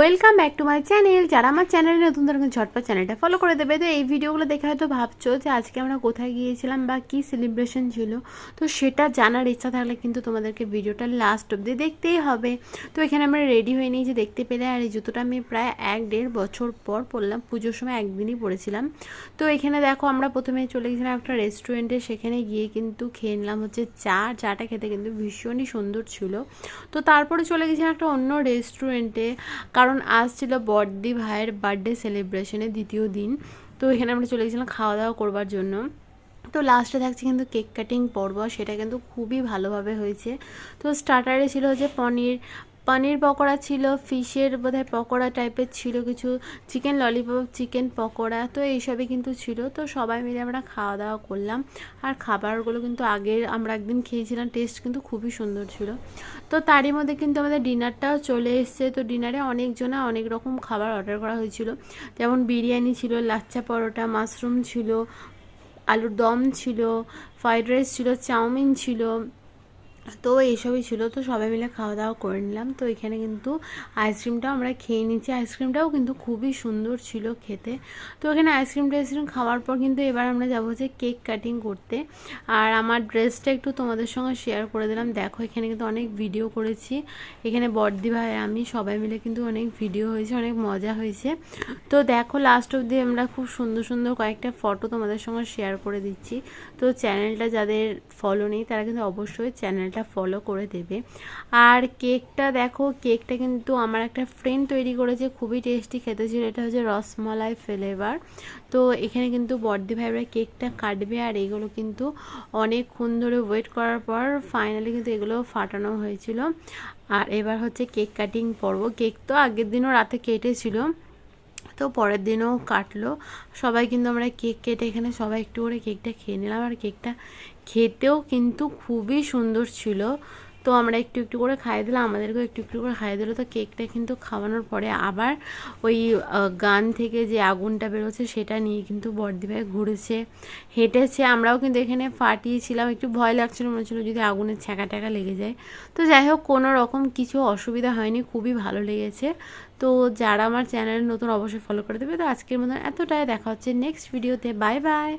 Welcome back to my channel. যারা আমার চ্যানেলে নতুন তারা কিন্তু ঝটপট চ্যানেলটা ফলো করে দেবে। তো এই ভিডিওগুলো দেখে হয়তো ভাবছো যে আজকে আমরা কোথায় গিয়েছিলাম বা কী সেলিব্রেশন ছিল, তো সেটা জানার ইচ্ছা থাকলে কিন্তু তোমাদেরকে ভিডিওটা লাস্ট অবধি দেখতেই হবে। তো এখানে আমরা রেডি হয়ে নিয়েছি দেখতে পেলে, আর এই জুতোটা আমি প্রায় 1-1.5 বছর পর পরলাম। পুজোর সময় একদিনই পরেছিলাম। তো এখানে দেখো আমরা প্রথমে চলে গেছিলাম একটা রেস্টুরেন্টে, সেখানে গিয়ে কিন্তু খেয়ে নিলাম হচ্ছে চাটা খেতে কিন্তু ভীষণই সুন্দর ছিল। তো তারপরে চলে গেছিলাম একটা অন্য রেস্টুরেন্টে, কারণ আজ ছিল বড়দি ভাইয়ের বার্থডে সেলিব্রেশনের দ্বিতীয় দিন। তো এখানে আমরা চলে গেছিলাম খাওয়া দাওয়া করবার জন্য। তো লাস্টে থাকছে কিন্তু কেক কাটিং পর্ব, সেটা কিন্তু খুবই ভালোভাবে হয়েছে। তো স্টার্টারে ছিল হচ্ছে পনির পকোড়া ছিল, ফিশের বোধহয় পকোড়া টাইপের ছিল কিছু, চিকেন ললিপপ, চিকেন পকোড়া, তো এইসবই কিন্তু ছিল। তো সবাই মিলে আমরা খাওয়া দাওয়া করলাম। আর খাবারগুলো কিন্তু আগের আমরা একদিন খেয়েছিলাম, টেস্ট কিন্তু খুবই সুন্দর ছিল। তো তারই মধ্যে কিন্তু আমাদের ডিনারটাও চলে এসছে। তো ডিনারে অনেকজনা অনেক রকম খাবার অর্ডার করা হয়েছিল, যেমন বিরিয়ানি ছিল, লাচ্চা পরোটা, মাশরুম ছিল, আলুর দম ছিল, ফ্রাইড রাইস ছিল, চাউমিন ছিল, তো এইসবই ছিল। তো সবাই মিলে খাওয়া দাওয়া করে নিলাম। তো এখানে কিন্তু আইসক্রিমটাও আমরা খেয়ে নিচ্ছি, আইসক্রিমটাও কিন্তু খুবই সুন্দর ছিল খেতে। তো এখানে আইসক্রিম খাওয়ার পর কিন্তু এবার আমরা যাবো হচ্ছে কেক কাটিং করতে। আর আমার ড্রেসটা একটু তোমাদের সঙ্গে শেয়ার করে দিলাম। দেখো এখানে কিন্তু অনেক ভিডিও করেছি, এখানে বড়দি ভাই আমি সবাই মিলে কিন্তু অনেক ভিডিও হয়েছে, অনেক মজা হয়েছে। তো দেখো লাস্ট অবধি আমরা খুব সুন্দর সুন্দর কয়েকটা ফটো তোমাদের সঙ্গে শেয়ার করে দিচ্ছি। তো চ্যানেলটা যাদের ফলো নেই তারা কিন্তু অবশ্যই চ্যানেলটা ফলো করে দেবে। আর কেকটা দেখো, কেকটা কিন্তু আমার একটা ফ্রেন্ড তৈরি করেছে, খুবই টেস্টি খেতে ছিল। এটা হচ্ছে রসমালাই ফ্লেভার। তো এখানে কিন্তু বড়দি ভাইরা কেকটা কাটবে, আর এগুলো কিন্তু অনেকক্ষণ ধরে ওয়েট করার পর ফাইনালি কিন্তু এগুলো ফাটানো হয়েছিল। আর এবার হচ্ছে কেক কাটিং পর্ব। কেক তো আগের দিনও রাতে কেটেছিল, তো পরের দিনও কাটলো সবাই। কিন্তু আমরা কেক কেটে এখানে সবাই একটু করে কেকটা খেয়ে নিলাম, আর কেকটা খেতেও কিন্তু খুবই সুন্দর ছিল। তো আমরা একটু একটু করে খাইয়ে দিলাম, আমাদেরকেও একটু একটু করে খাইয়ে দিলো। তো কেকটা কিন্তু খাওয়ানোর পরে আবার ওই গান থেকে যে আগুনটা বেরোচ্ছে সেটা নিয়ে কিন্তু বড়দি ভাই ঘুরেছে, হেঁটেছে। আমরাও কিন্তু এখানে ফাটিয়েছিলাম, একটু ভয় লাগছিল, মনে হচ্ছিলো যদি আগুনের ছ্যাঁকা ট্যাঁকা লেগে যায়। তো যাই হোক, কোনো রকম কিছু অসুবিধা হয়নি, খুবই ভালো লেগেছে। তো যারা আমার চ্যানেল নতুন অবশ্যই ফলো করে দেবে। তো আজকের মতন এতটাই, দেখা হচ্ছে নেক্সট ভিডিওতে। Bye bye.